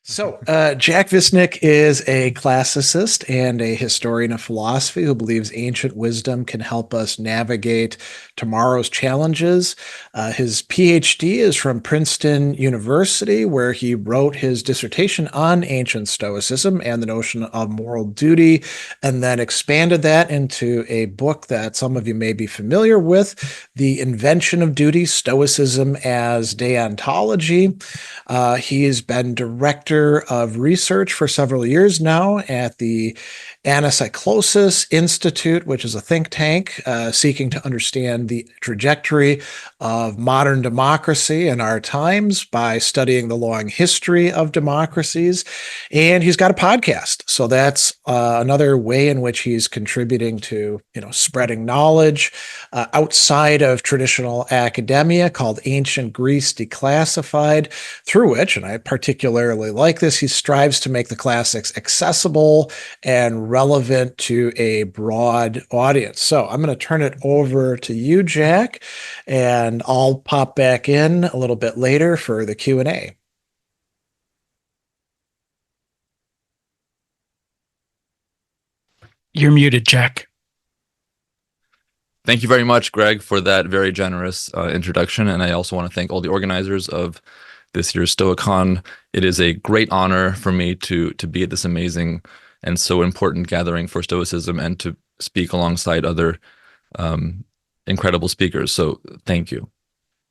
Jack Visnjic is a classicist and a historian of philosophy who believes ancient wisdom can help us navigate tomorrow's challenges. His PhD is from Princeton University, where he wrote his dissertation on ancient Stoicism and the notion of moral duty, and then expanded that into a book that some of you may be familiar with, The Invention of Duty, Stoicism as Deontology. He has been director of research for several years now at the Anacyclosis Institute, which is a think tank seeking to understand the trajectory of modern democracy in our times by studying the long history of democracies. And he's got a podcast. So that's another way in which he's contributing to, spreading knowledge outside of traditional academia, called Ancient Greece Declassified, through which, and I particularly like this, he strives to make the classics accessible and relevant to a broad audience. So I'm going to turn it over to you, Jack, and I'll pop back in a little bit later for the Q&A. You're muted, Jack. Thank you very much, Greg, for that very generous introduction. And I also want to thank all the organizers of this year's Stoicon. It is a great honor for me to be at this amazing and so important gathering for Stoicism and to speak alongside other incredible speakers. So thank you.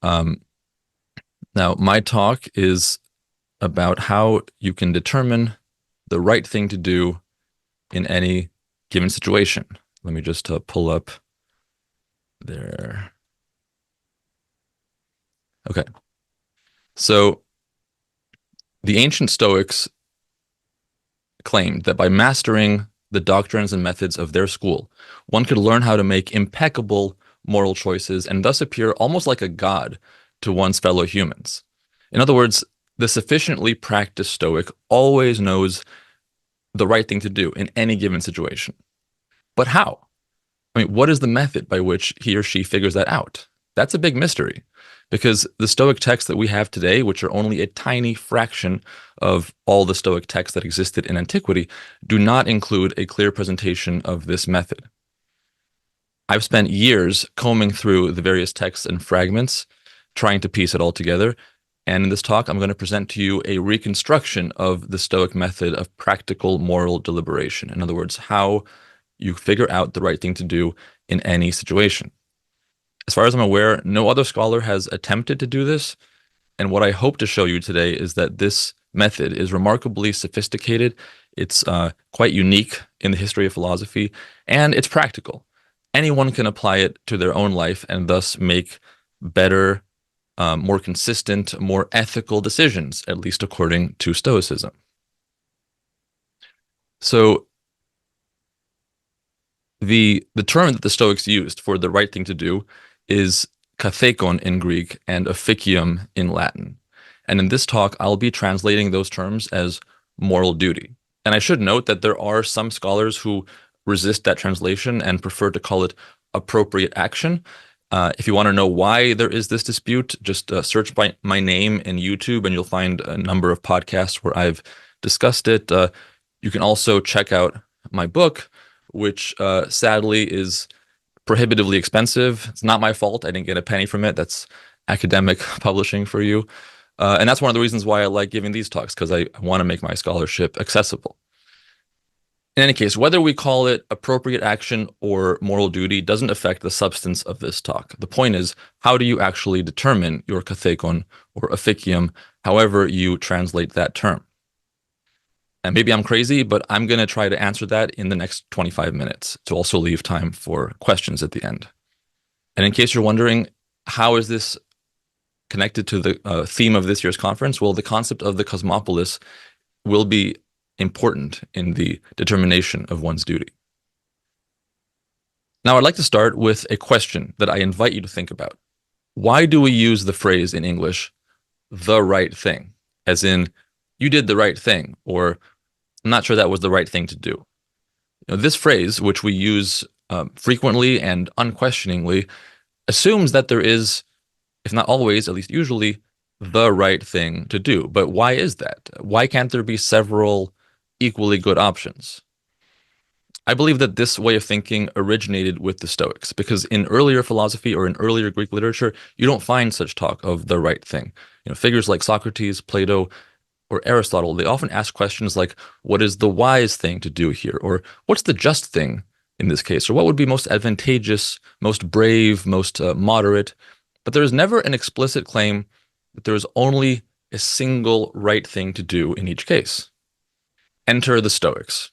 Now, my talk is about how you can determine the right thing to do in any given situation. Let me just pull up there. Okay. So the ancient Stoics claimed that by mastering the doctrines and methods of their school, one could learn how to make impeccable moral choices and thus appear almost like a god to one's fellow humans. In other words, the sufficiently practiced Stoic always knows the right thing to do in any given situation. But how? I mean, what is the method by which he or she figures that out? That's a big mystery, because the Stoic texts that we have today, which are only a tiny fraction of all the Stoic texts that existed in antiquity, do not include a clear presentation of this method. I've spent years combing through the various texts and fragments, trying to piece it all together. And in this talk, I'm going to present to you a reconstruction of the Stoic method of practical moral deliberation. In other words, how you figure out the right thing to do in any situation. As far as I'm aware, no other scholar has attempted to do this. And what I hope to show you today is that this method is remarkably sophisticated. It's quite unique in the history of philosophy, and it's practical. Anyone can apply it to their own life and thus make better, more consistent, more ethical decisions, at least according to Stoicism. So the term that the Stoics used for the right thing to do is kathekon in Greek and officium in Latin. And in this talk, I'll be translating those terms as moral duty. And I should note that there are some scholars who resist that translation and prefer to call it appropriate action. If you want to know why there is this dispute, just search by my name in YouTube and you'll find a number of podcasts where I've discussed it. You can also check out my book, which sadly is prohibitively expensive. It's not my fault. I didn't get a penny from it. That's academic publishing for you. And that's one of the reasons why I like giving these talks, because I want to make my scholarship accessible. In any case, whether we call it appropriate action or moral duty doesn't affect the substance of this talk. The point is, how do you actually determine your kathekon or officium, however you translate that term? And maybe I'm crazy, but I'm going to try to answer that in the next 25 minutes to also leave time for questions at the end. And in case you're wondering, how is this connected to the theme of this year's conference? Well, the concept of the Cosmopolis will be important in the determination of one's duty. Now, I'd like to start with a question that I invite you to think about. Why do we use the phrase in English, the right thing? As in, you did the right thing, or I'm not sure that was the right thing to do. This phrase, which we use frequently and unquestioningly, assumes that there is, if not always, at least usually, the right thing to do. But why is that? Why can't there be several equally good options? I believe that this way of thinking originated with the Stoics, because in earlier philosophy or in earlier Greek literature, you don't find such talk of the right thing. Figures like Socrates, Plato, or Aristotle, they often ask questions like, what is the wise thing to do here? Or what's the just thing in this case? Or what would be most advantageous, most brave, most moderate? But there is never an explicit claim that there is only a single right thing to do in each case. Enter the Stoics.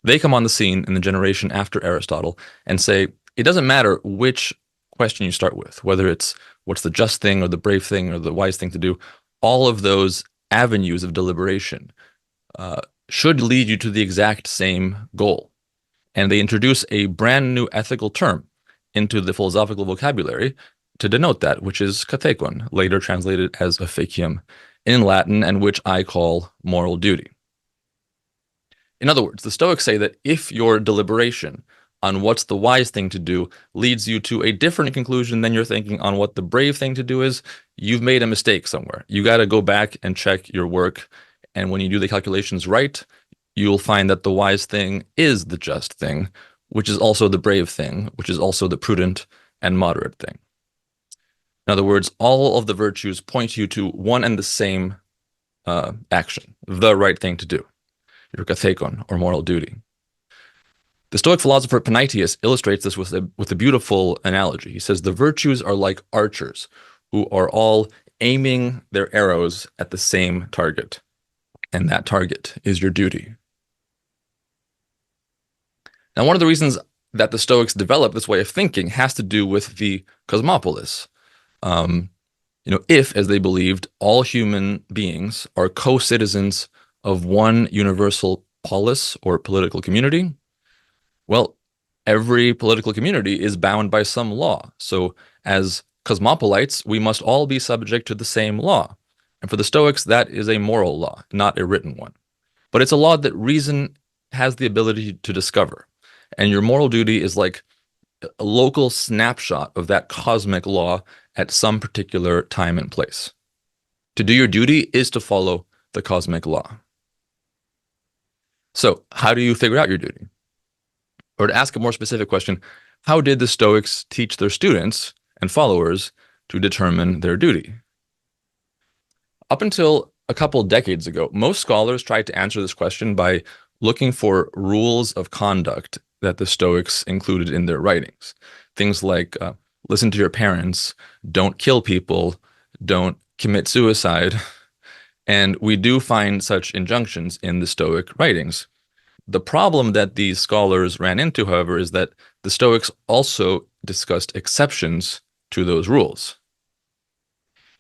They come on the scene in the generation after Aristotle and say, it doesn't matter which question you start with, whether it's what's the just thing or the brave thing or the wise thing to do, all of those avenues of deliberation should lead you to the exact same goal. And they introduce a brand new ethical term into the philosophical vocabulary to denote that, which is kathekon, later translated as officium in Latin, and which I call moral duty. In other words, the Stoics say that if your deliberation on what's the wise thing to do leads you to a different conclusion than you're thinking on what the brave thing to do is, you've made a mistake somewhere. You got to go back and check your work. And when you do the calculations right, you'll find that the wise thing is the just thing, which is also the brave thing, which is also the prudent and moderate thing. In other words, all of the virtues point you to one and the same action, the right thing to do, your kathekon, or moral duty. The Stoic philosopher Panaetius illustrates this with a beautiful analogy. He says the virtues are like archers who are all aiming their arrows at the same target, and that target is your duty. Now, one of the reasons that the Stoics developed this way of thinking has to do with the cosmopolis. If, as they believed, all human beings are co-citizens of one universal polis or political community, well, every political community is bound by some law. So as cosmopolites, we must all be subject to the same law. And for the Stoics, that is a moral law, not a written one. But it's a law that reason has the ability to discover. And your moral duty is like a local snapshot of that cosmic law at some particular time and place. To do your duty is to follow the cosmic law. So how do you figure out your duty? Or to ask a more specific question, how did the Stoics teach their students and followers to determine their duty? Up until a couple decades ago, most scholars tried to answer this question by looking for rules of conduct that the Stoics included in their writings. Things like listen to your parents, don't kill people, don't commit suicide. And we do find such injunctions in the Stoic writings. The problem that these scholars ran into, however, is that the Stoics also discussed exceptions to those rules.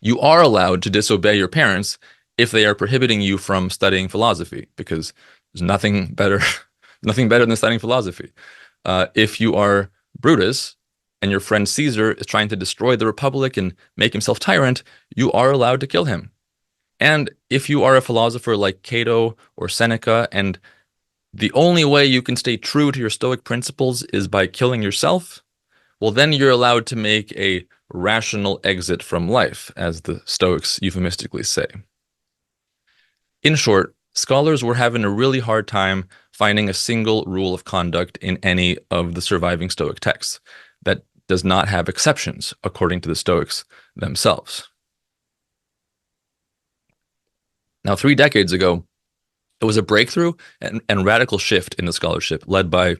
You are allowed to disobey your parents if they are prohibiting you from studying philosophy, because there's nothing better than studying philosophy. If you are Brutus and your friend Caesar is trying to destroy the Republic and make himself tyrant, you are allowed to kill him. And if you are a philosopher like Cato or Seneca, and the only way you can stay true to your Stoic principles is by killing yourself, well, then you're allowed to make a rational exit from life, as the Stoics euphemistically say. In short, scholars were having a really hard time finding a single rule of conduct in any of the surviving Stoic texts that does not have exceptions, according to the Stoics themselves. Now, 3 decades ago, it was a breakthrough and radical shift in the scholarship led by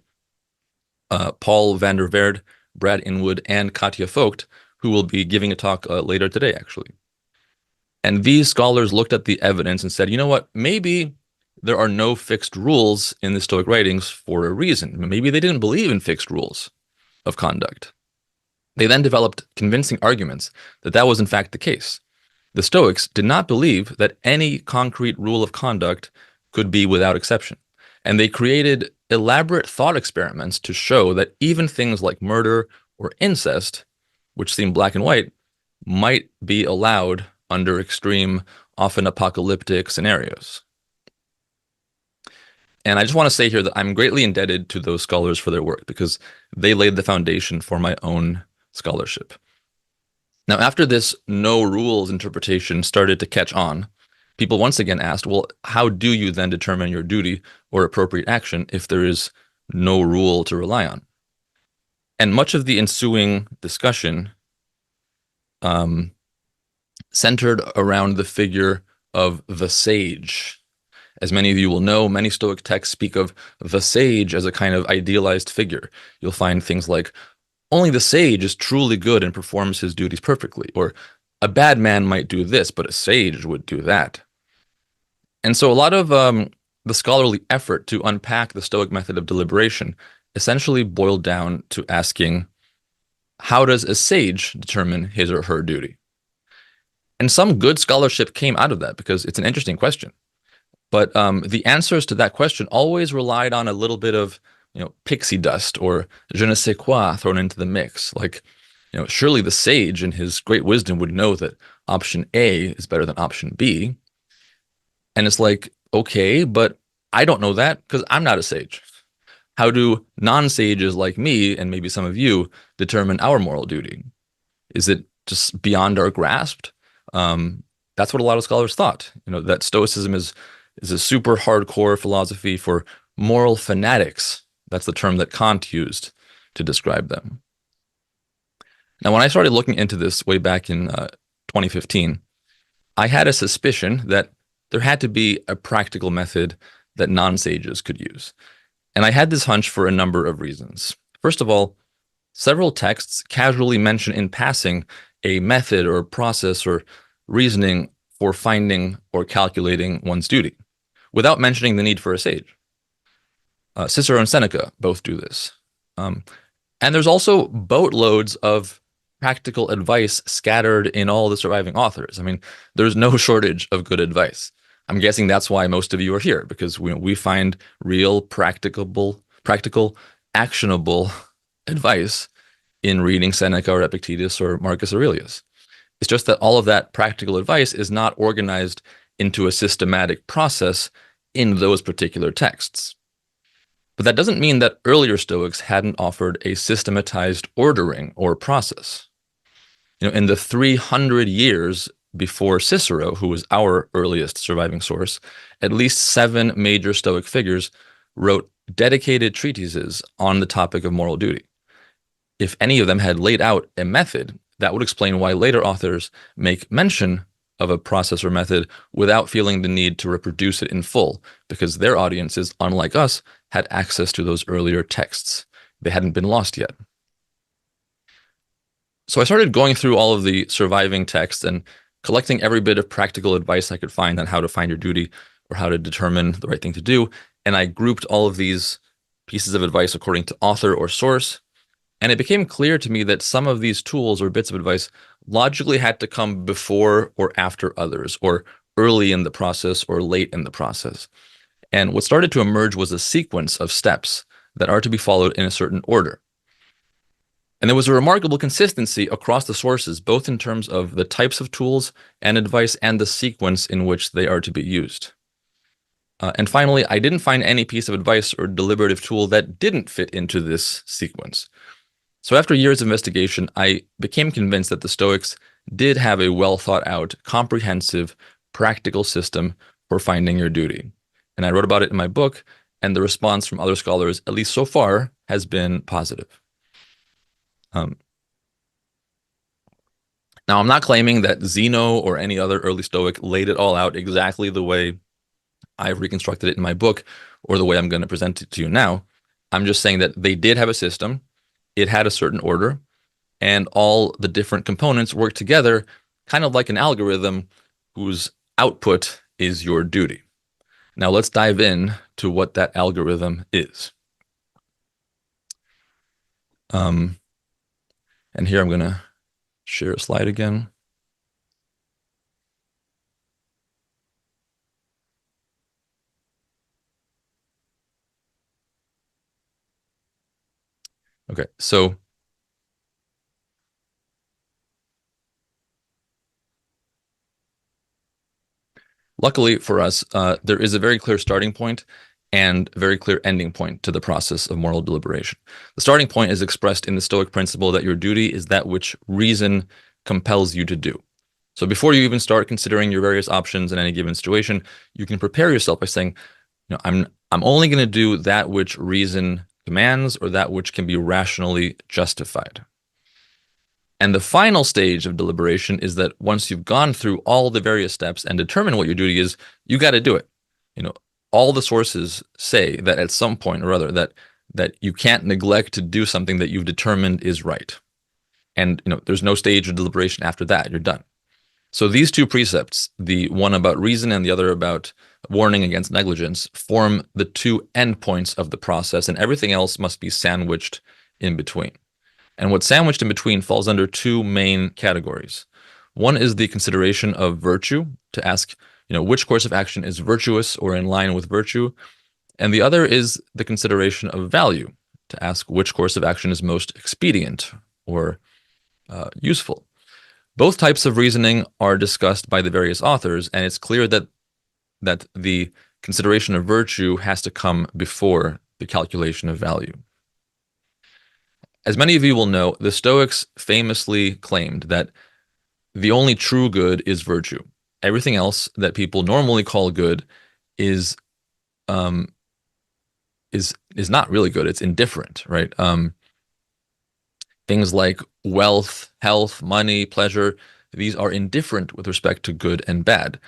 Paul van der Weerd, Brad Inwood, and Katja Vogt, who will be giving a talk later today, actually. And these scholars looked at the evidence and said, you know what, maybe there are no fixed rules in the Stoic writings for a reason. Maybe they didn't believe in fixed rules of conduct. They then developed convincing arguments that that was in fact the case. The Stoics did not believe that any concrete rule of conduct could be without exception. And they created elaborate thought experiments to show that even things like murder or incest, which seem black and white, might be allowed under extreme, often apocalyptic scenarios. And I just want to say here that I'm greatly indebted to those scholars for their work because they laid the foundation for my own scholarship. Now, after this no rules interpretation started to catch on, people once again asked, well, how do you then determine your duty or appropriate action if there is no rule to rely on? And much of the ensuing discussion centered around the figure of the sage. As many of you will know, many Stoic texts speak of the sage as a kind of idealized figure. You'll find things like, only the sage is truly good and performs his duties perfectly, or a bad man might do this, but a sage would do that. And so a lot of the scholarly effort to unpack the Stoic method of deliberation essentially boiled down to asking, how does a sage determine his or her duty? And some good scholarship came out of that because it's an interesting question. But the answers to that question always relied on a little bit of, pixie dust or je ne sais quoi thrown into the mix. Like, surely the sage in his great wisdom would know that option A is better than option B. And it's like, okay, but I don't know that because I'm not a sage. How do non-sages like me and maybe some of you determine our moral duty? Is it just beyond our grasp? That's what a lot of scholars thought. That Stoicism is a super hardcore philosophy for moral fanatics. That's the term that Kant used to describe them. Now, when I started looking into this way back in 2015, I had a suspicion that there had to be a practical method that non-sages could use. And I had this hunch for a number of reasons. First of all, several texts casually mention in passing a method or process or reasoning for finding or calculating one's duty, without mentioning the need for a sage. Cicero and Seneca both do this. And there's also boatloads of practical advice scattered in all the surviving authors. I mean, there's no shortage of good advice. I'm guessing that's why most of you are here, because we find real practical, actionable advice in reading Seneca or Epictetus or Marcus Aurelius. It's just that all of that practical advice is not organized into a systematic process in those particular texts. But that doesn't mean that earlier Stoics hadn't offered a systematized ordering or process. In the 300 years before Cicero, who was our earliest surviving source, at least 7 major Stoic figures wrote dedicated treatises on the topic of moral duty. If any of them had laid out a method, that would explain why later authors make mention of a process or method without feeling the need to reproduce it in full, because their audiences, unlike us, had access to those earlier texts. They hadn't been lost yet. So I started going through all of the surviving texts and collecting every bit of practical advice I could find on how to find your duty or how to determine the right thing to do. And I grouped all of these pieces of advice according to author or source. And it became clear to me that some of these tools or bits of advice logically had to come before or after others, or early in the process or late in the process. And what started to emerge was a sequence of steps that are to be followed in a certain order. And there was a remarkable consistency across the sources, both in terms of the types of tools and advice and the sequence in which they are to be used. And finally, I didn't find any piece of advice or deliberative tool that didn't fit into this sequence. So after years of investigation, I became convinced that the Stoics did have a well thought out, comprehensive, practical system for finding your duty. And I wrote about it in my book, and the response from other scholars, at least so far, has been positive. Now, I'm not claiming that Zeno or any other early Stoic laid it all out exactly the way I've reconstructed it in my book or the way I'm going to present it to you now. I'm just saying that they did have a system. It had a certain order, and all the different components work together, kind of like an algorithm whose output is your duty. Now let's dive in to what that algorithm is. And here I'm going to share a slide again. Okay, so luckily for us, there is a very clear starting point and a very clear ending point to the process of moral deliberation. The starting point is expressed in the Stoic principle that your duty is that which reason compels you to do. So before you even start considering your various options in any given situation, you can prepare yourself by saying, I'm only going to do that which reason commands or that which can be rationally justified. And the final stage of deliberation is that once you've gone through all the various steps and determined what your duty is, you got to do it. All the sources say that at some point or other that you can't neglect to do something that you've determined is right. And there's no stage of deliberation after that. You're done. So these two precepts, the one about reason and the other about warning against negligence, form the two endpoints of the process, and everything else must be sandwiched in between. And what's sandwiched in between falls under two main categories. One is the consideration of virtue, to ask, which course of action is virtuous or in line with virtue. And the other is the consideration of value, to ask which course of action is most expedient or useful. Both types of reasoning are discussed by the various authors, and it's clear that the consideration of virtue has to come before the calculation of value. As many of you will know, the Stoics famously claimed that the only true good is virtue. Everything else that people normally call good is not really good. It's indifferent, right? Things like wealth, health, money, pleasure, these are indifferent with respect to good and bad.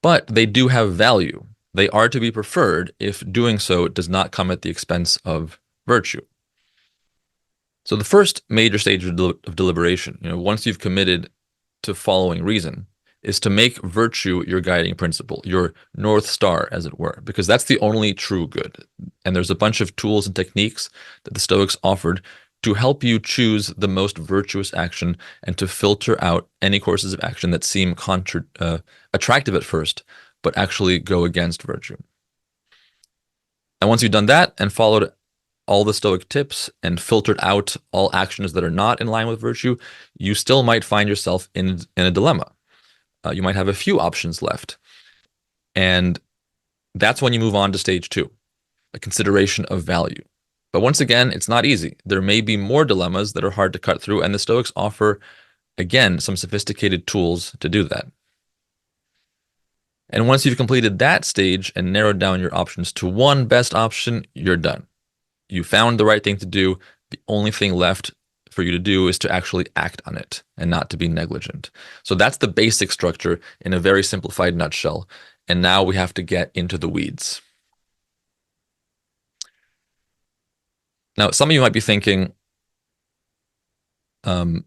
But they do have value. They are to be preferred if doing so does not come at the expense of virtue. So the first major stage of deliberation, once you've committed to following reason, is to make virtue your guiding principle, your North Star, as it were, because that's the only true good. And there's a bunch of tools and techniques that the Stoics offered to help you choose the most virtuous action and to filter out any courses of action that seem attractive at first, but actually go against virtue. And once you've done that and followed all the Stoic tips and filtered out all actions that are not in line with virtue, you still might find yourself in a dilemma. You might have a few options left. And that's when you move on to stage two, a consideration of value. But once again, it's not easy. There may be more dilemmas that are hard to cut through, and the Stoics offer, again, some sophisticated tools to do that. And once you've completed that stage and narrowed down your options to one best option, you're done. You found the right thing to do. The only thing left for you to do is to actually act on it and not to be negligent. So that's the basic structure in a very simplified nutshell. And now we have to get into the weeds. Now, some of you might be thinking, do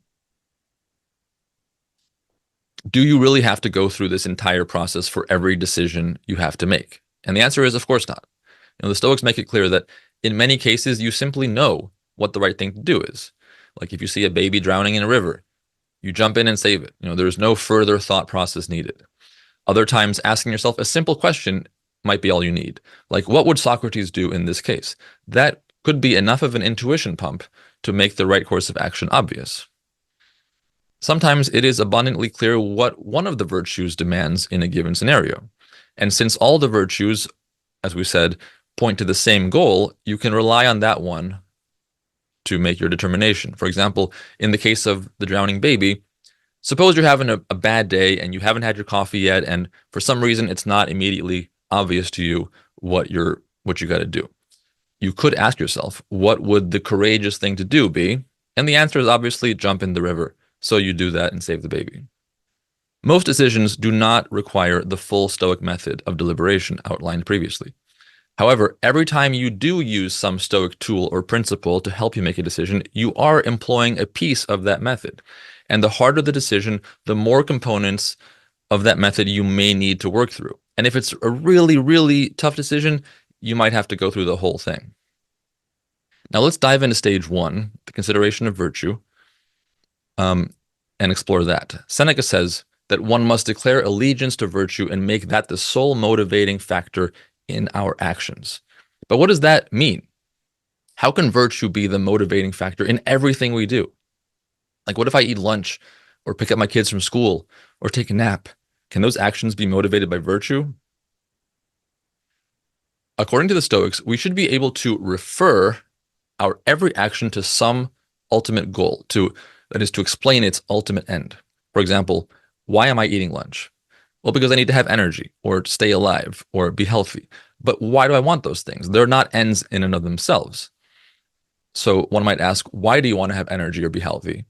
you really have to go through this entire process for every decision you have to make? And the answer is, of course not. The Stoics make it clear that in many cases, you simply know what the right thing to do is. Like if you see a baby drowning in a river, you jump in and save it. There's no further thought process needed. Other times, asking yourself a simple question might be all you need. Like, what would Socrates do in this case? That could be enough of an intuition pump to make the right course of action obvious. Sometimes it is abundantly clear what one of the virtues demands in a given scenario. And since all the virtues, as we said, point to the same goal, you can rely on that one to make your determination. For example, in the case of the drowning baby, suppose you're having a bad day and you haven't had your coffee yet, and for some reason it's not immediately obvious to you what you got to do. You could ask yourself, what would the courageous thing to do be? And the answer is obviously jump in the river. So you do that and save the baby. Most decisions do not require the full Stoic method of deliberation outlined previously. However, every time you do use some Stoic tool or principle to help you make a decision, you are employing a piece of that method. And the harder the decision, the more components of that method you may need to work through. And if it's a really, really tough decision, you might have to go through the whole thing. Now let's dive into stage one, the consideration of virtue, and explore that. Seneca says that one must declare allegiance to virtue and make that the sole motivating factor in our actions. But what does that mean? How can virtue be the motivating factor in everything we do? Like, what if I eat lunch or pick up my kids from school or take a nap? Can those actions be motivated by virtue? According to the Stoics, we should be able to refer our every action to some ultimate goal, to that is to explain its ultimate end. For example, why am I eating lunch? Well, because I need to have energy or stay alive or be healthy. But why do I want those things? They're not ends in and of themselves. So one might ask, why do you want to have energy or be healthy?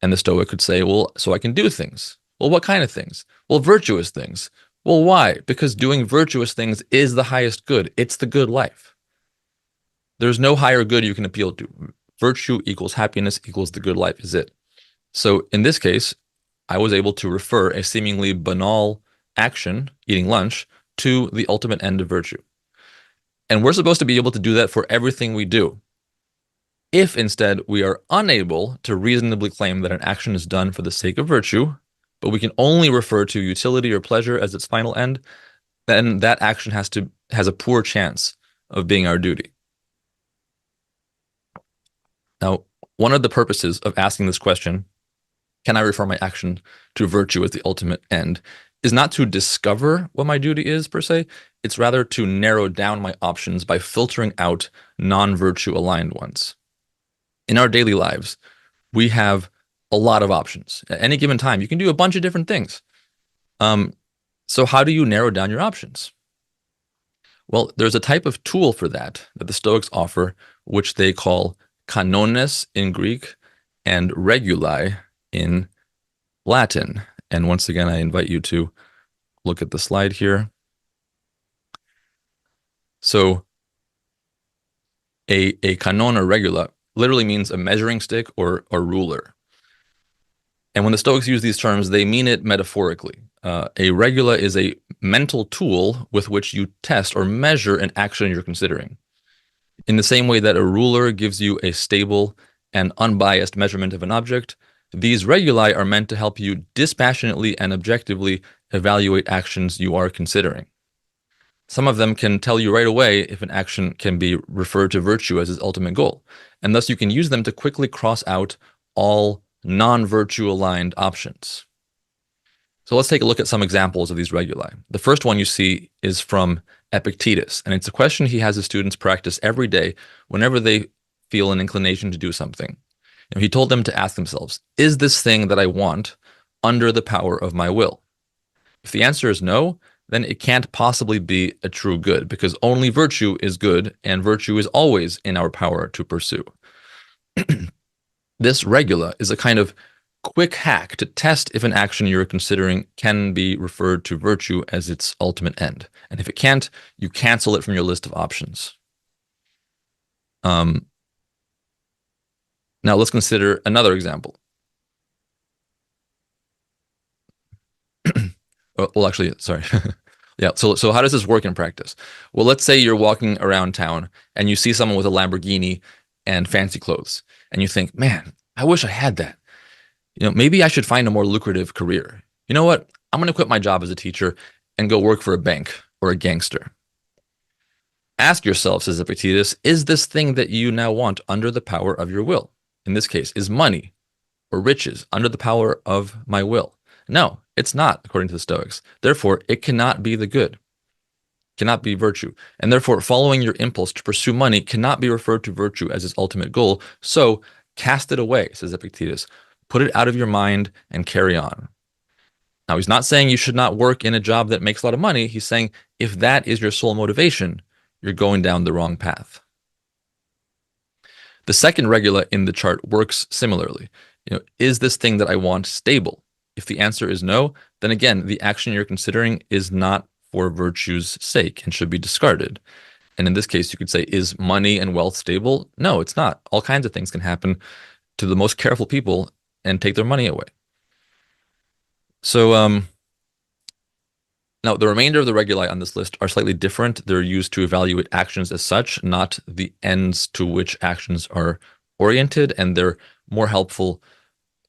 And the Stoic could say, well, so I can do things. Well, what kind of things? Well, virtuous things. Well, why? Because doing virtuous things is the highest good. It's the good life. There's no higher good you can appeal to. Virtue equals happiness equals the good life is it. So in this case, I was able to refer a seemingly banal action, eating lunch, to the ultimate end of virtue. And we're supposed to be able to do that for everything we do. If instead we are unable to reasonably claim that an action is done for the sake of virtue, but we can only refer to utility or pleasure as its final end, then that action has a poor chance of being our duty. Now, one of the purposes of asking this question, can I refer my action to virtue as the ultimate end, is not to discover what my duty is per se. It's rather to narrow down my options by filtering out non-virtue aligned ones. In our daily lives, we have a lot of options. At any given time, you can do a bunch of different things. So how do you narrow down your options? Well, there's a type of tool for that the Stoics offer, which they call kanones in Greek and regulae in Latin. And once again, I invite you to look at the slide here. So a canon or regula literally means a measuring stick or a ruler. And when the Stoics use these terms, they mean it metaphorically. A regula is a mental tool with which you test or measure an action you're considering. In the same way that a ruler gives you a stable and unbiased measurement of an object, these regulae are meant to help you dispassionately and objectively evaluate actions you are considering. Some of them can tell you right away if an action can be referred to virtue as its ultimate goal, and thus you can use them to quickly cross out all non-virtue aligned options. So let's take a look at some examples of these regulae. The first one you see is from Epictetus, and it's a question he has his students practice every day whenever they feel an inclination to do something. He told them to ask themselves, is this thing that I want under the power of my will? If the answer is no, then it can't possibly be a true good, because only virtue is good, and virtue is always in our power to pursue. This regula is a kind of quick hack to test if an action you're considering can be referred to virtue as its ultimate end. And if it can't, you cancel it from your list of options. Now let's consider another example. Well, actually, sorry. Yeah, so how does this work in practice? Well, let's say you're walking around town and you see someone with a Lamborghini and fancy clothes, and you think, man, I wish I had that. Maybe I should find a more lucrative career. You know what? I'm going to quit my job as a teacher and go work for a bank or a gangster. Ask yourself, says Epictetus, is this thing that you now want under the power of your will? In this case, is money or riches under the power of my will? No, it's not, according to the Stoics. Therefore, it cannot be the good, cannot be virtue. And therefore, following your impulse to pursue money cannot be referred to virtue as its ultimate goal. So cast it away, says Epictetus. Put it out of your mind and carry on. Now, he's not saying you should not work in a job that makes a lot of money. He's saying if that is your sole motivation, you're going down the wrong path. The second regula in the chart works similarly. Is this thing that I want stable? If the answer is no, then again, the action you're considering is not for virtue's sake and should be discarded. And in this case, you could say, is money and wealth stable? No, it's not. All kinds of things can happen to the most careful people and take their money away. So now the remainder of the regulae on this list are slightly different. They're used to evaluate actions as such, not the ends to which actions are oriented, and they're more helpful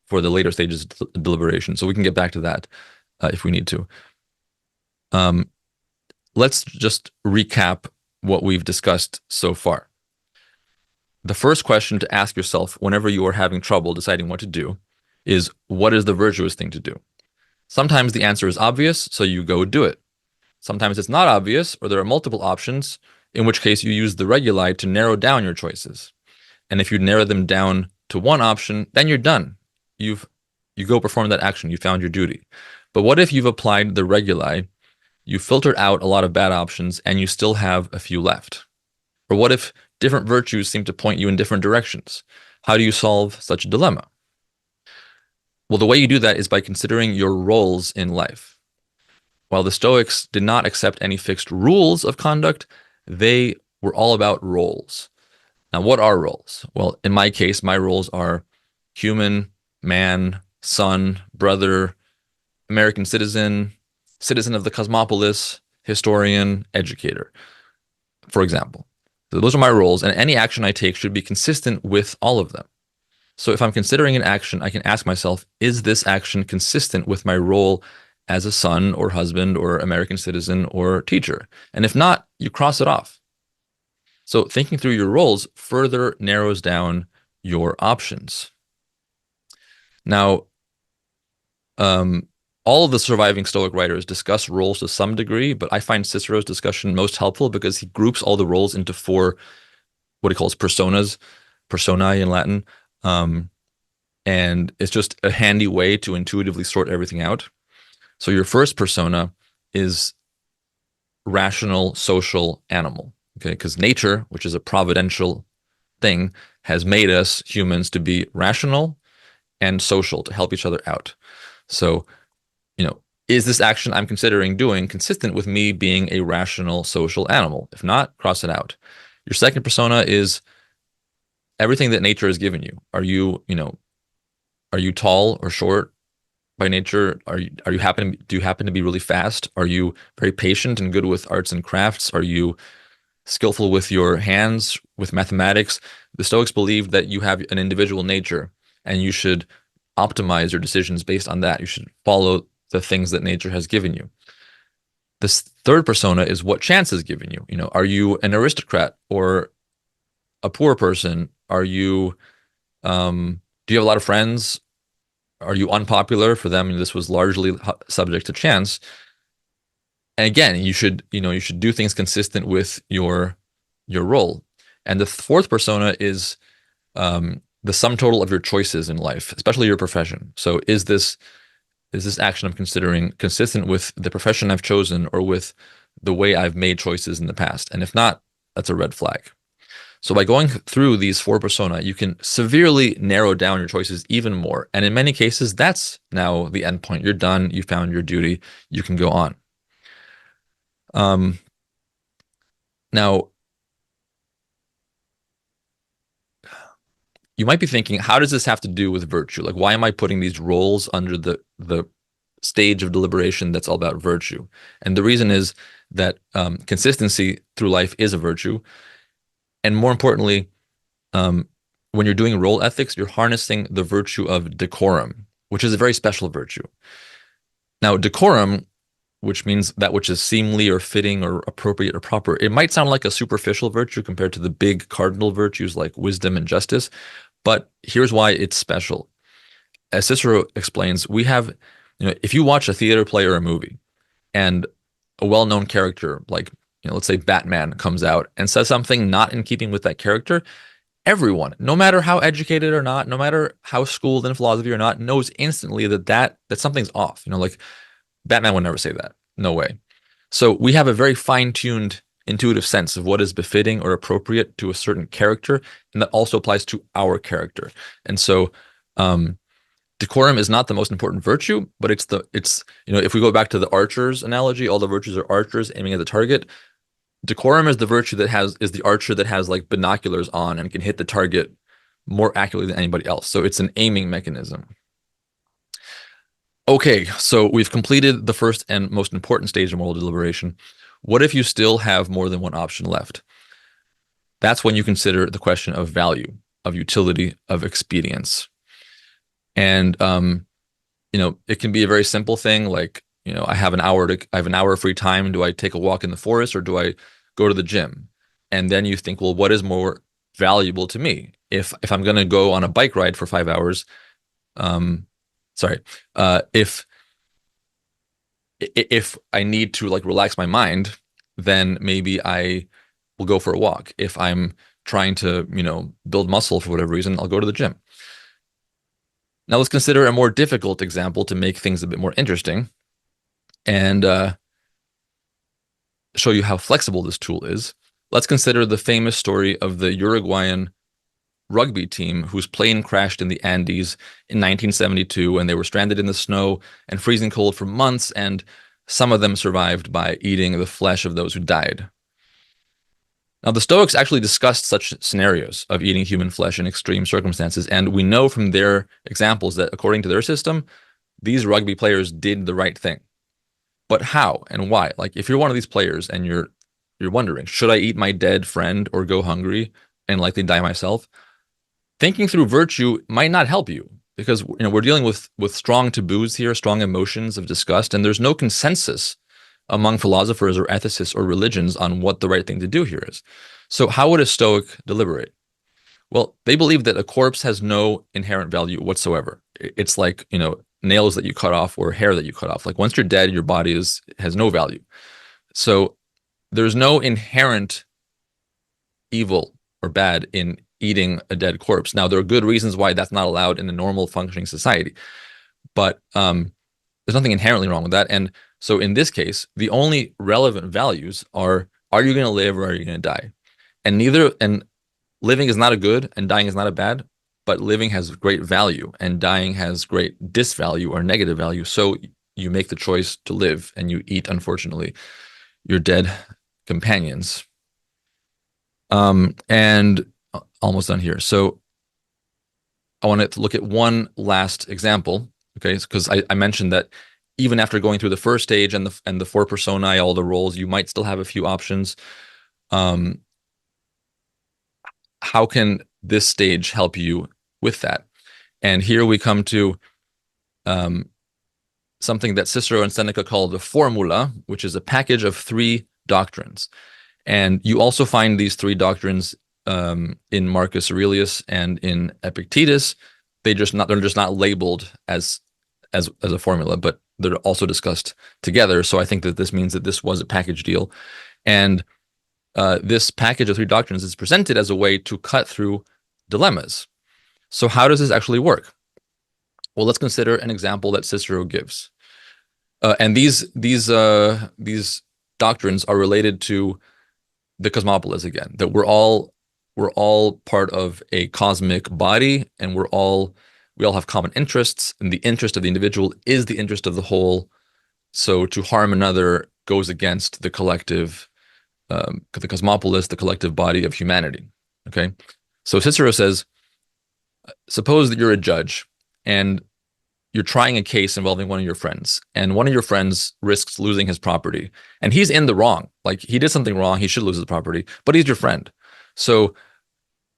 for the later stages of deliberation. So we can get back to that if we need to. Let's just recap what we've discussed so far. The first question to ask yourself whenever you are having trouble deciding what to do is, what is the virtuous thing to do? Sometimes the answer is obvious, so you go do it. Sometimes it's not obvious, or there are multiple options, in which case you use the regulae to narrow down your choices. And if you narrow them down to one option, then you're done. you go perform that action, you found your duty. But what if you've applied the regulae, you filtered out a lot of bad options, and you still have a few left? Or what if different virtues seem to point you in different directions? How do you solve such a dilemma? Well, the way you do that is by considering your roles in life. While the Stoics did not accept any fixed rules of conduct, they were all about roles. Now, what are roles? Well, in my case, my roles are human, man, son, brother, American citizen, citizen of the Cosmopolis, historian, educator, for example. So those are my roles, and any action I take should be consistent with all of them. So if I'm considering an action, I can ask myself, is this action consistent with my role as a son or husband or American citizen or teacher? And if not, you cross it off. So thinking through your roles further narrows down your options. Now, all of the surviving Stoic writers discuss roles to some degree, but I find Cicero's discussion most helpful because he groups all the roles into four, what he calls personas, personae in Latin. And it's just a handy way to intuitively sort everything out. So your first persona is rational, social, animal. Okay, because nature, which is a providential thing, has made us humans to be rational and social, to help each other out. So, is this action I'm considering doing consistent with me being a rational social animal? If not, cross it out. Your second persona is everything that nature has given you. Are you tall or short by nature? Do you happen to be really fast? Are you very patient and good with arts and crafts? Are you skillful with your hands, with mathematics? The Stoics believed that you have an individual nature and you should optimize your decisions based on that. You should follow the things that nature has given you. This third persona is what chance has given you. Are you an aristocrat or a poor person? Do you have a lot of friends? Are you unpopular? For them, this was largely subject to chance. And again, you should do things consistent with your role. And the fourth persona is the sum total of your choices in life, especially your profession. So is this action I'm considering consistent with the profession I've chosen or with the way I've made choices in the past? And if not, that's a red flag. So by going through these four persona, you can severely narrow down your choices even more. And in many cases, that's now the end point. You're done. You found your duty. You can go on. Now, you might be thinking, how does this have to do with virtue? Like, why am I putting these roles under the stage of deliberation that's all about virtue? And the reason is that consistency through life is a virtue. And more importantly, when you're doing role ethics, you're harnessing the virtue of decorum, which is a very special virtue. Now, decorum, which means that which is seemly or fitting or appropriate or proper, it might sound like a superficial virtue compared to the big cardinal virtues like wisdom and justice, but here's why it's special. As Cicero explains, we have, if you watch a theater play or a movie and a well-known character like, let's say Batman comes out and says something not in keeping with that character, everyone, no matter how educated or not, no matter how schooled in philosophy or not, knows instantly that something's off. Like Batman would never say that. No way. So we have a very fine-tuned intuitive sense of what is befitting or appropriate to a certain character, and that also applies to our character. And so decorum is not the most important virtue, but it's if we go back to the archer's analogy, all the virtues are archers aiming at the target. Decorum is the virtue is the archer that has like binoculars on and can hit the target more accurately than anybody else. So it's an aiming mechanism. Okay, so we've completed the first and most important stage of moral deliberation. What if you still have more than one option left? That's when you consider the question of value, of utility, of expedience. And it can be a very simple thing like, I have an hour of free time. Do I take a walk in the forest or do I go to the gym? And then you think, well, what is more valuable to me? If I'm going to go on a bike ride for 5 hours, if I need to like relax my mind, then maybe I will go for a walk. If I'm trying to, build muscle for whatever reason, I'll go to the gym. Now let's consider a more difficult example to make things a bit more interesting and show you how flexible this tool is. Let's consider the famous story of the Uruguayan rugby team whose plane crashed in the Andes in 1972, and they were stranded in the snow and freezing cold for months, and some of them survived by eating the flesh of those who died. Now, the Stoics actually discussed such scenarios of eating human flesh in extreme circumstances, and we know from their examples that according to their system, these rugby players did the right thing. But how and why? Like, if you're one of these players and you're wondering, should I eat my dead friend or go hungry and likely die myself? Thinking through virtue might not help you, because we're dealing with strong taboos here, strong emotions of disgust, and there's no consensus among philosophers or ethicists or religions on what the right thing to do here is. So how would a Stoic deliberate? Well, they believe that a corpse has no inherent value whatsoever. It's like, nails that you cut off or hair that you cut off. Like, once you're dead, your body has no value. So there's no inherent evil or bad in eating a dead corpse. Now, there are good reasons why that's not allowed in a normal functioning society, but there's nothing inherently wrong with that. And so in this case, the only relevant values are you going to live or are you going to die? And living is not a good and dying is not a bad, but living has great value and dying has great disvalue or negative value. So you make the choice to live and you eat, unfortunately, your dead companions. And almost done here. So I wanted to look at one last example, okay? Because I mentioned that even after going through the first stage and the four personae, all the roles, you might still have a few options. How can this stage help you with that? And here we come to something that Cicero and Seneca call the formula, which is a package of 3 doctrines. And you also find these 3 doctrines in Marcus Aurelius and in Epictetus. They're just not labeled as a formula, but they're also discussed together. So I think that this means that this was a package deal. And this package of 3 doctrines is presented as a way to cut through dilemmas. So how does this actually work? Well, let's consider an example that Cicero gives. And these doctrines are related to the Cosmopolis again, that we're all part of a cosmic body, and we all have common interests, and the interest of the individual is the interest of the whole. So to harm another goes against the collective, the Cosmopolis, the collective body of humanity. Okay, so Cicero says, suppose that you're a judge and you're trying a case involving one of your friends, and one of your friends risks losing his property, and he's in the wrong. Like, he did something wrong, he should lose his property, but he's your friend. So,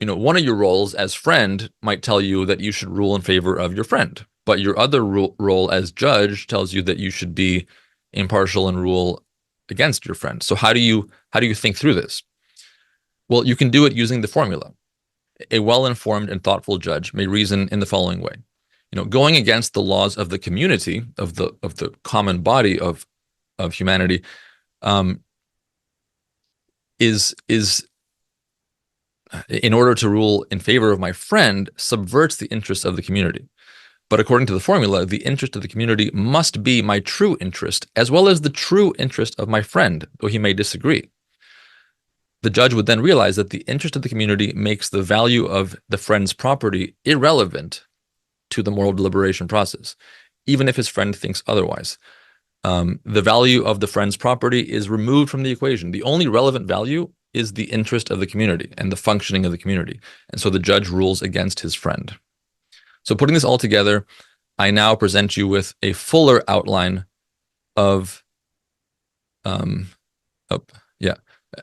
one of your roles as friend might tell you that you should rule in favor of your friend, but your other role as judge tells you that you should be impartial and rule against your friend. So how do you think through this? Well, you can do it using the formula. A well-informed and thoughtful judge may reason in the following way. Going against the laws of the community, of the common body of humanity, is in order to rule in favor of my friend, subverts the interests of the community. But according to the formula, the interest of the community must be my true interest, as well as the true interest of my friend, though he may disagree. The judge would then realize that the interest of the community makes the value of the friend's property irrelevant to the moral deliberation process, even if his friend thinks otherwise. The value of the friend's property is removed from the equation. The only relevant value is the interest of the community and the functioning of the community. And so the judge rules against his friend. So putting this all together, I now present you with a fuller outline of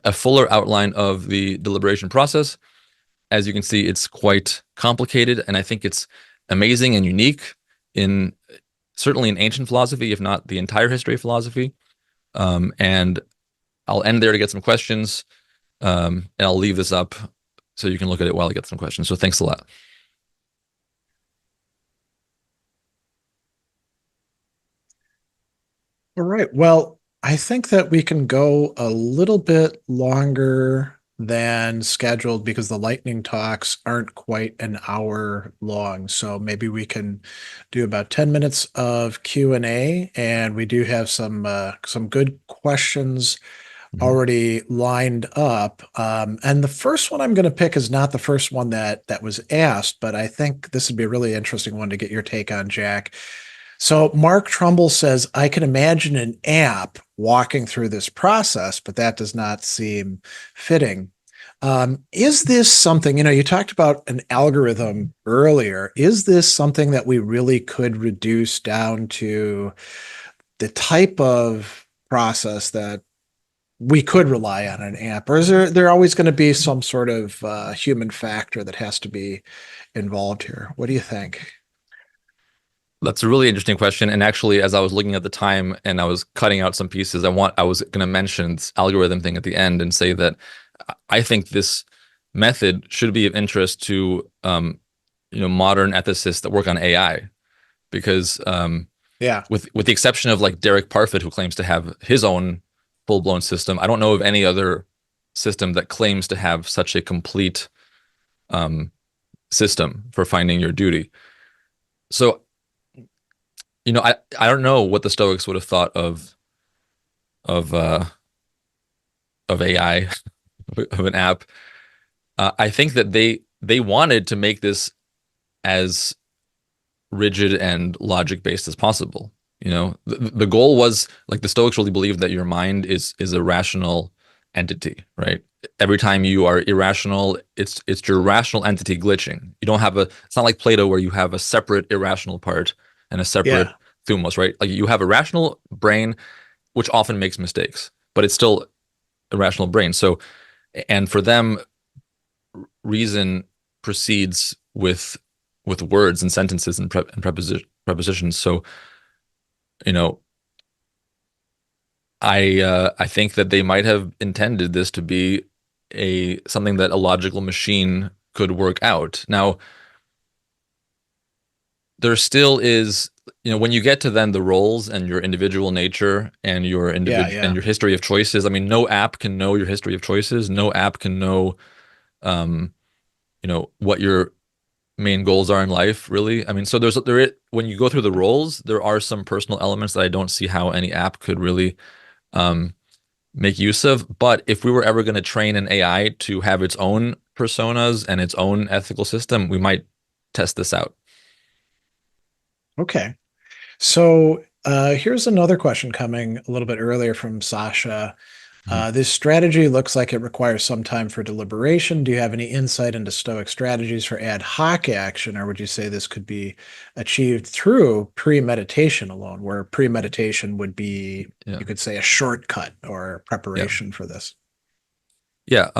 a fuller outline of the deliberation process. As you can see, it's quite complicated, and I think it's amazing and unique certainly in ancient philosophy, if not the entire history of philosophy. And I'll end there to get some questions, and I'll leave this up so you can look at it while I get some questions. So thanks a lot. All right. Well, I think that we can go a little bit longer than scheduled because the lightning talks aren't quite an hour long. So maybe we can do about 10 minutes of Q&A, and we do have some good questions Mhm. already lined up. And the first one I'm going to pick is not the first one that was asked, but I think this would be a really interesting one to get your take on, Jack. So Mark Trumbull says, I can imagine an app walking through this process, but that does not seem fitting. Is this something, you talked about an algorithm earlier. Is this something that we really could reduce down to the type of process that we could rely on an app? Or is there always going to be some sort of human factor that has to be involved here? What do you think? That's a really interesting question. And actually, as I was looking at the time and I was cutting out some pieces, I was going to mention this algorithm thing at the end and say that I think this method should be of interest to modern ethicists that work on AI, because Yeah. with the exception of like Derek Parfit, who claims to have his own full blown system, I don't know of any other system that claims to have such a complete um, system for finding your duty. So I don't know what the Stoics would have thought of uh, of AI of an app. I think that they wanted to make this as rigid and logic based as possible. The goal was, like, the Stoics really believe that your mind is a rational entity, right? Every time you are irrational, it's your rational entity glitching. You don't have a. It's not like Plato where you have a separate irrational part and a separate Yeah. thumos, right? Like, you have a rational brain which often makes mistakes, but it's still a rational brain. So, and for them, reason proceeds with words and sentences and, prepositions. So, you know, I think that they might have intended this to be a something that a logical machine could work out. Now, there still is, when you get to then the roles and your individual nature and Yeah. Yeah. your history of choices. I mean, no app can know your history of choices. No app can know, um, what your main goals are in life, really. I mean, so when you go through the roles, there are some personal elements that I don't see how any app could really um, make use of. But if we were ever going to train an AI to have its own personas and its own ethical system, we might test this out. Okay. So here's another question coming a little bit earlier from Sasha. Mhm. This strategy looks like it requires some time for deliberation. Do you have any insight into Stoic strategies for ad hoc action, or would you say this could be achieved through premeditation alone, where premeditation would be, Yeah, you could say, a shortcut or yeah, preparation for this? yeah.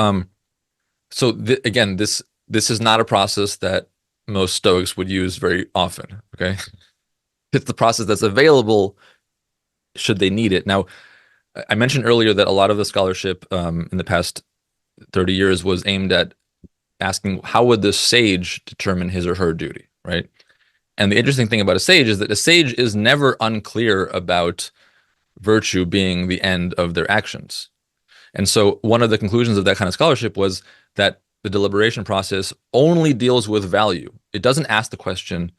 So again, this is not a process that most Stoics would use very often. Okay, it's the process that's available should they need it. Now, I mentioned earlier that a lot of the scholarship in the past 30 years was aimed at asking how would the sage determine his or her duty, right? And the interesting thing about a sage is that a sage is never unclear about virtue being the end of their actions. And so one of the conclusions of that kind of scholarship was that the deliberation process only deals with value. It doesn't ask the question,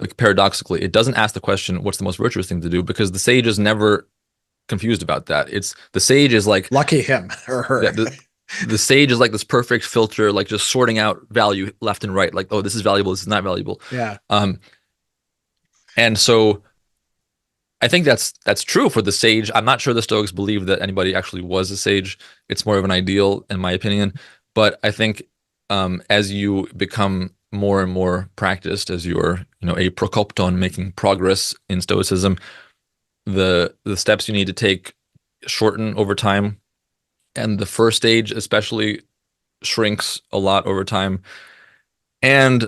like, paradoxically, it doesn't ask the question, what's the most virtuous thing to do? Because the sage is never confused about that. It's the sage is like Lucky him or her. the sage is like this perfect filter, like just sorting out value left and right. Like, oh, this is valuable, this is not valuable. Yeah. Um, and so I think that's true for the sage. I'm not sure the Stoics believe that anybody actually was a sage. It's more of an ideal, in my opinion. But I think as you become more and more practiced, as you're a prokopton making progress in Stoicism, the steps you need to take shorten over time, and the first stage especially shrinks a lot over time. And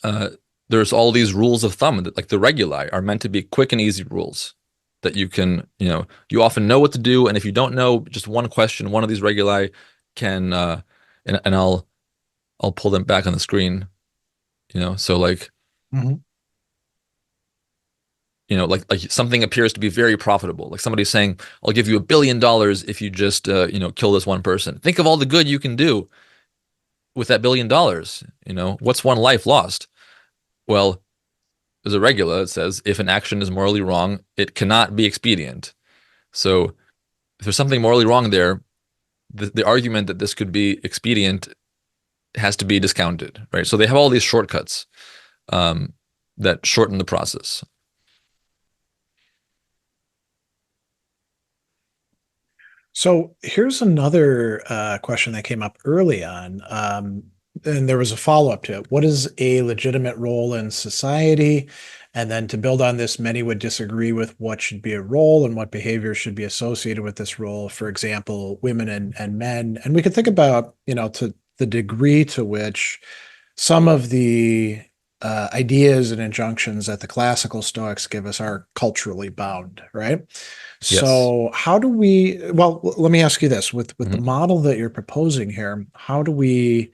uh, there's all these rules of thumb that, like the regulae, are meant to be quick and easy rules that you can, you often know what to do. And if you don't know, just one question, one of these regulae can, and I'll pull them back on the screen, so like, Mhm. like something appears to be very profitable. Like somebody's saying, I'll give you $1 billion if you just, kill this one person. Think of all the good you can do with that $1 billion. What's one life lost? Well, there's a regula. It says if an action is morally wrong, it cannot be expedient. So if there's something morally wrong there, the argument that this could be expedient has to be discounted, right? So they have all these shortcuts that shorten the process. So here's another question that came up early on, and there was a follow-up to it. What is a legitimate role in society? And then to build on this, many would disagree with what should be a role and what behavior should be associated with this role. For example, women and men. And we could think about, to the degree to which some of the ideas and injunctions that the classical Stoics give us are culturally bound, right? Yes. So how do we, well, let me ask you this, with the Mhm. model that you're proposing here, how do we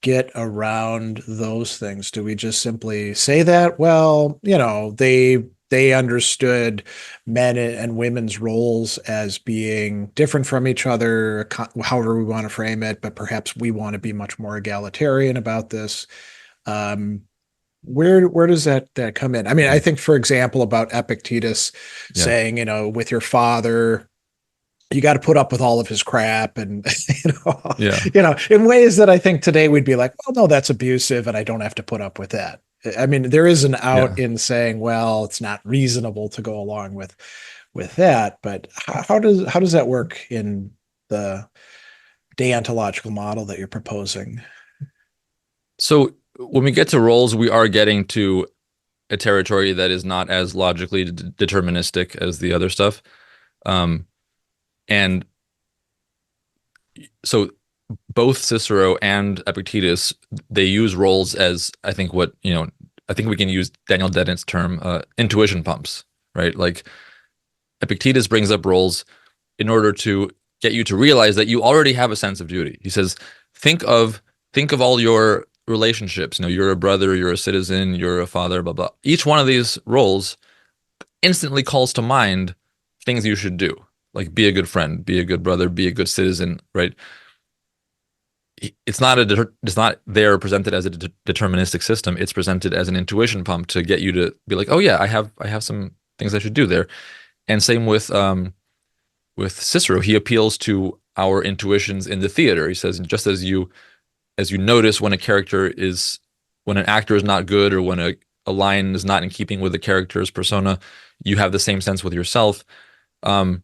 get around those things? Do we just simply say that, well, they understood men and women's roles as being different from each other, however we want to frame it, but perhaps we want to be much more egalitarian about this. Um, where does that come in? I mean, I think, for example, about Epictetus Yeah. saying, with your father, you got to put up with all of his crap, and you know, Yeah. in ways that I think today we'd be like, well, no, that's abusive, and I don't have to put up with that. I mean, there is an out Yeah. in saying, well, it's not reasonable to go along with that, but how does that work in the deontological model that you're proposing? So when we get to roles, we are getting to a territory that is not as logically deterministic as the other stuff. Um, and so both Cicero and Epictetus, they use roles as I think we can use Daniel Dennet's term, intuition pumps, right? Like Epictetus brings up roles in order to get you to realize that you already have a sense of duty. He says, think of think of all your relationships. You're a brother, you're a citizen, you're a father, blah blah. Each one of these roles instantly calls to mind things you should do, like be a good friend, be a good brother, be a good citizen, right? It's not there presented as a deterministic system. It's presented as an intuition pump to get you to be like, oh yeah, I have some things I should do there. And same with Cicero, he appeals to our intuitions in the theater. He says, just as you notice when an actor is not good, or when a line is not in keeping with the character's persona, you have the same sense with yourself. Um,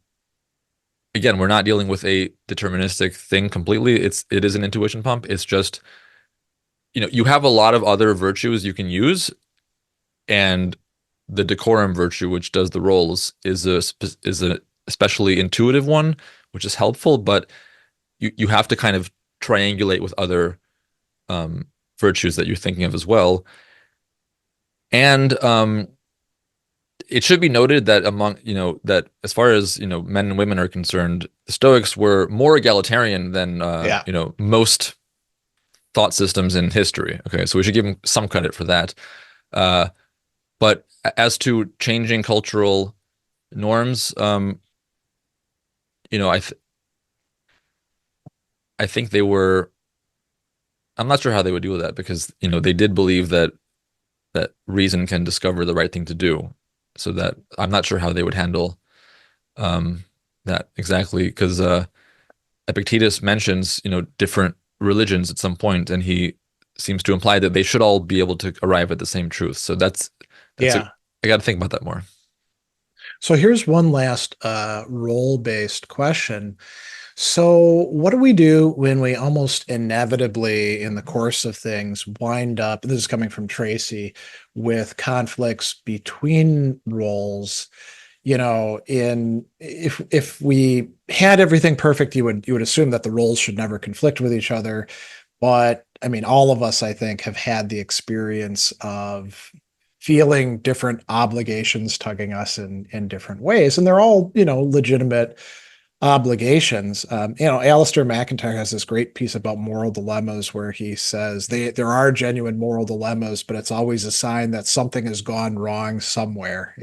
Again, we're not dealing with a deterministic thing completely. It is an intuition pump. It's just, you have a lot of other virtues you can use, and the decorum virtue, which does the roles, is a especially intuitive one, which is helpful, but you have to kind of triangulate with other virtues that you're thinking of as well. And it should be noted that that as far as men and women are concerned, the Stoics were more egalitarian than Yeah. most thought systems in history. Okay, so we should give them some credit for that. Uh, but as to changing cultural norms, you know, I th I think they were. I'm not sure how they would deal with that, because they did believe that reason can discover the right thing to do. So that I'm not sure how they would handle um, that exactly, because Epictetus mentions different religions at some point, and he seems to imply that they should all be able to arrive at the same truth. So that's a Yeah. I got to think about that more. So here's one last role-based question. So, what do we do when we almost inevitably, in the course of things, wind up, this is coming from Tracy, with conflicts between roles? In if we had everything perfect, you would assume that the roles should never conflict with each other. But I mean, all of us, I think, have had the experience of feeling different obligations tugging us in different ways, and they're all legitimate obligations. Alistair McIntyre has this great piece about moral dilemmas where he says there are genuine moral dilemmas, but it's always a sign that something has gone wrong somewhere,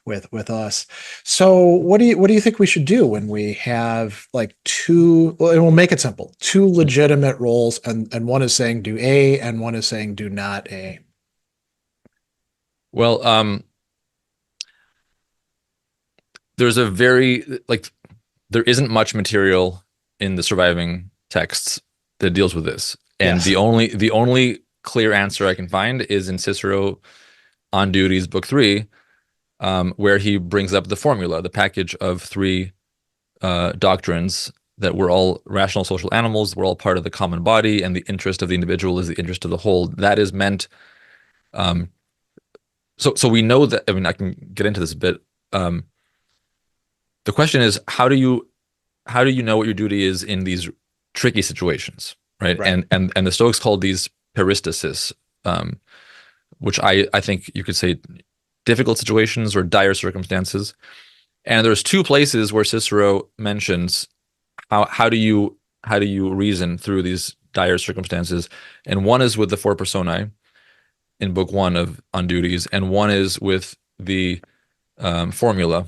with us. So what do you think we should do when we have like two, well, and we'll make it simple, two legitimate roles, and one is saying do A and one is saying do not A? Well, there's a very like there isn't much material in the surviving texts that deals with this. And Yes. the only clear answer I can find is in Cicero on Duties, Book 3, where he brings up the formula, the package of three doctrines that we're all rational social animals, we're all part of the common body, and the interest of the individual is the interest of the whole. That is meant. So we know that. I mean, I can get into this a bit. The question is, how do you know what your duty is in these tricky situations, right? Right. And the Stoics called these peristasis, which I think you could say difficult situations or dire circumstances. And there's two places where Cicero mentions how do you reason through these dire circumstances, and one is with the four personae in Book 1 of On Duties, and one is with the formula,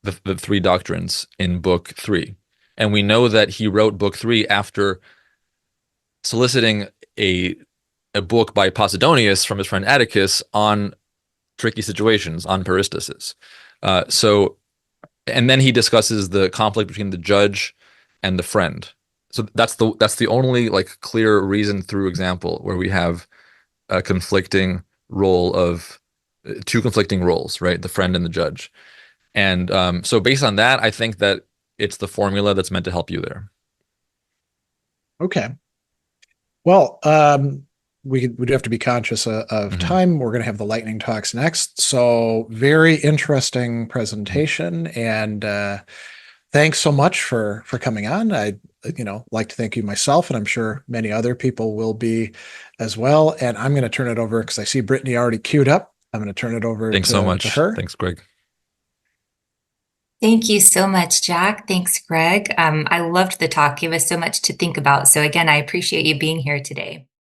the three doctrines in Book 3. And we know that he wrote Book 3 after soliciting a book by Posidonius from his friend Atticus on tricky situations, on peristasis. And then he discusses the conflict between the judge and the friend. So that's the only like clear reason through example where we have a conflicting role of two conflicting roles, right? The friend and the judge. And so based on that, I think that it's the formula that's meant to help you there. Okay. Well, we'd have to be conscious of time. We're going to have the lightning talks next. So very interesting presentation, and thanks so much for coming on. I like to thank you myself, and I'm sure many other people will be as well. And I'm going to turn it over because I see Brittany already queued up. I'm going to turn it over Thanks so much to her. Thanks, Greg. Thank you so much, Jack. Thanks, Greg. I loved the talk. Gave us so much to think about. So again, I appreciate you being here today.